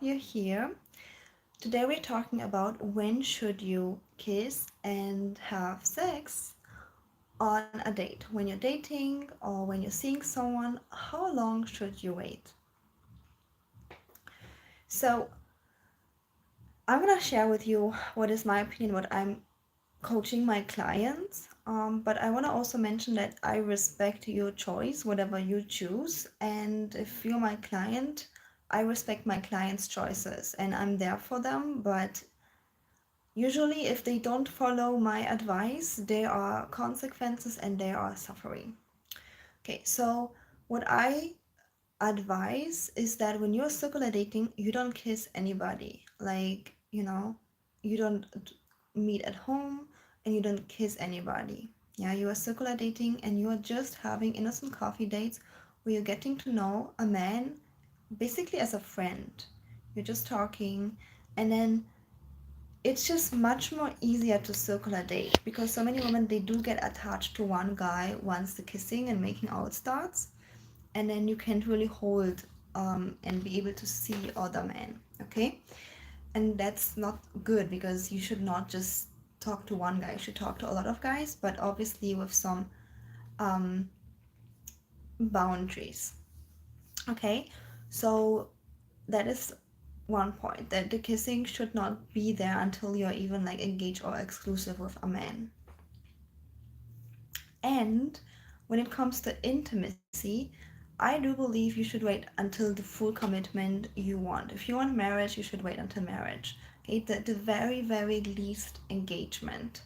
you're here. Today we're talking about when should you kiss and have sex on a date. When you're dating or when you're seeing someone, how long should you wait? So, I'm gonna share with you what is my opinion, what I'm coaching my clients. But I want to also mention that I respect your choice, whatever you choose. And if you're my client, I respect my clients' choices and I'm there for them. But usually, if they don't follow my advice, there are consequences and there are suffering. Okay, so what I advise is that when you're circular dating, you don't kiss anybody. Like, you don't meet at home and you don't kiss anybody. Yeah, you are circular dating and you are just having innocent coffee dates where you're getting to know a man basically as a friend. You're just talking, and then it's just much more easier to circular date because so many women, they do get attached to one guy once the kissing and making out starts, and then you can't really hold and be able to see other men. Okay, and that's not good because you should not just talk to one guy, you should talk to a lot of guys, but obviously with some um, boundaries. Okay, so that is one point, that the kissing should not be there until you're even like engaged or exclusive with a man. And when it comes to intimacy, I do believe you should wait until the full commitment you want. If you want marriage, you should wait until marriage. Okay, the very, very least engagement.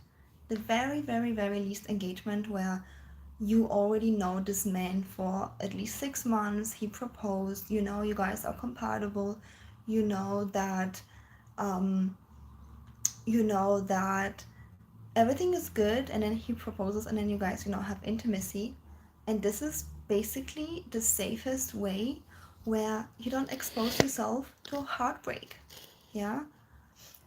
The very, very, very least engagement where you already know this man for at least 6 months, he proposed, you guys are compatible, you know that um, that everything is good, and then he proposes and then you guys have intimacy. And this is basically the safest way where you don't expose yourself to heartbreak. Yeah,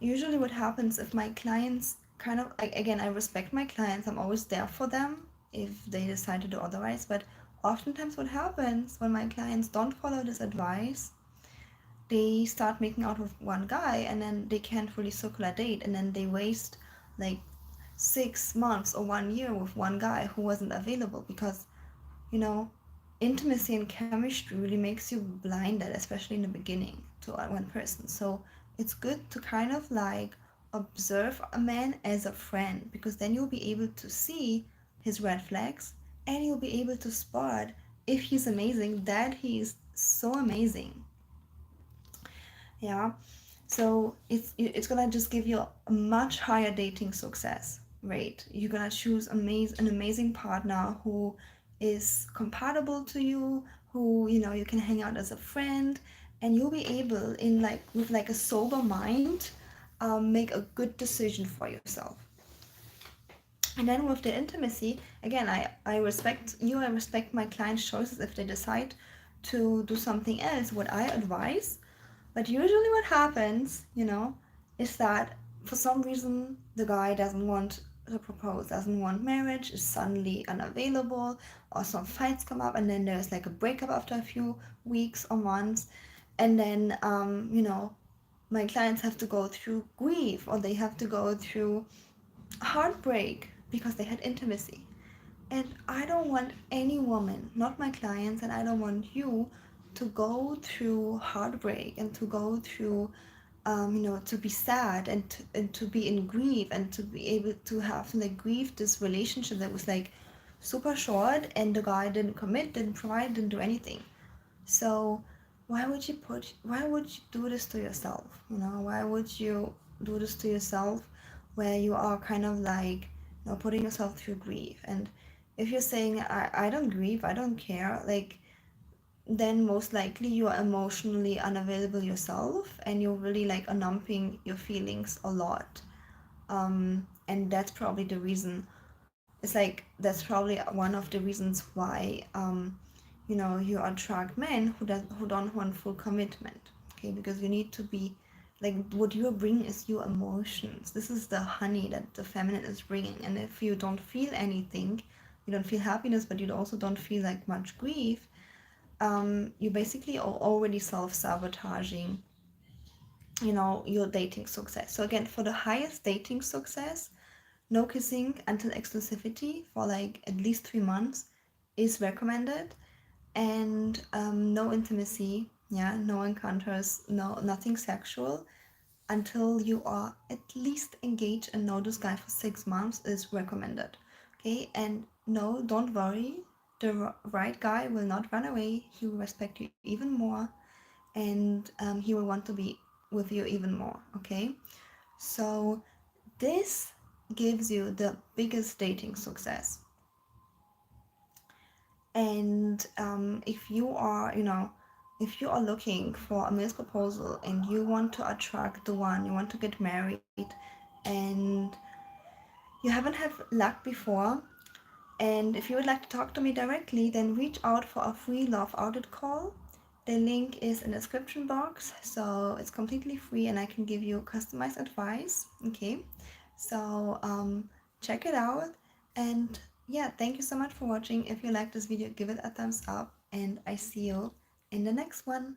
usually what happens if my clients kind of like, again, I respect my clients, I'm always there for them if they decide to do otherwise, but oftentimes what happens when my clients don't follow this advice, they start making out with one guy and then they can't really circular date, and then they waste like 6 months or 1 year with one guy who wasn't available because, you know, intimacy and chemistry really makes you blinded, especially in the beginning, to one person. So it's good to kind of like observe a man as a friend, because then you'll be able to see his red flags and you'll be able to spot if he's amazing, that he's so amazing. Yeah, so it's gonna just give you a much higher dating success rate. You're gonna choose an amazing partner who is compatible to you, who you can hang out as a friend, and you'll be able, in like with like a sober mind, make a good decision for yourself. And then with the intimacy, again, I respect you, I respect my clients' choices if they decide to do something else, what I advise. But usually, what happens, is that for some reason the guy doesn't want to propose, doesn't want marriage, is suddenly unavailable, or some fights come up, and then there's like a breakup after a few weeks or months. And then, my clients have to go through grief, or they have to go through heartbreak because they had intimacy. And I don't want any woman, not my clients, and I don't want you to go through heartbreak and to go through, to be sad and to be in grief and to be able to have like grieve this relationship that was like super short, and the guy didn't commit, didn't provide, didn't do anything. So why would you do this to yourself? Why would you do this to yourself where you are kind of like, putting yourself through grief? And if you're saying, I don't grieve, I don't care, like, then most likely you are emotionally unavailable yourself and you're really like numbing your feelings a lot. And that's probably the reason. It's like that's probably one of the reasons why you attract men who don't want full commitment. Okay, because you need to be like, what you bring is your emotions. This is the honey that the feminine is bringing, and if you don't feel anything, you don't feel happiness, but you also don't feel like much grief, you basically are already self-sabotaging your dating success. So again, for the highest dating success, no kissing until exclusivity for like at least 3 months is recommended, and no intimacy, yeah, no encounters, nothing sexual until you are at least engaged and know this guy for 6 months is recommended. Okay, and no, don't worry, the right guy will not run away. He will respect you even more, and he will want to be with you even more. Okay, so this gives you the biggest dating success. And if you are looking for a marriage proposal and you want to attract the one, you want to get married, and you haven't had luck before, and if you would like to talk to me directly, then reach out for a free love audit call. The link is in the description box, so it's completely free and I can give you customized advice. Okay, so check it out. And yeah, thank you so much for watching. If you like this video, give it a thumbs up, and I see you in the next one.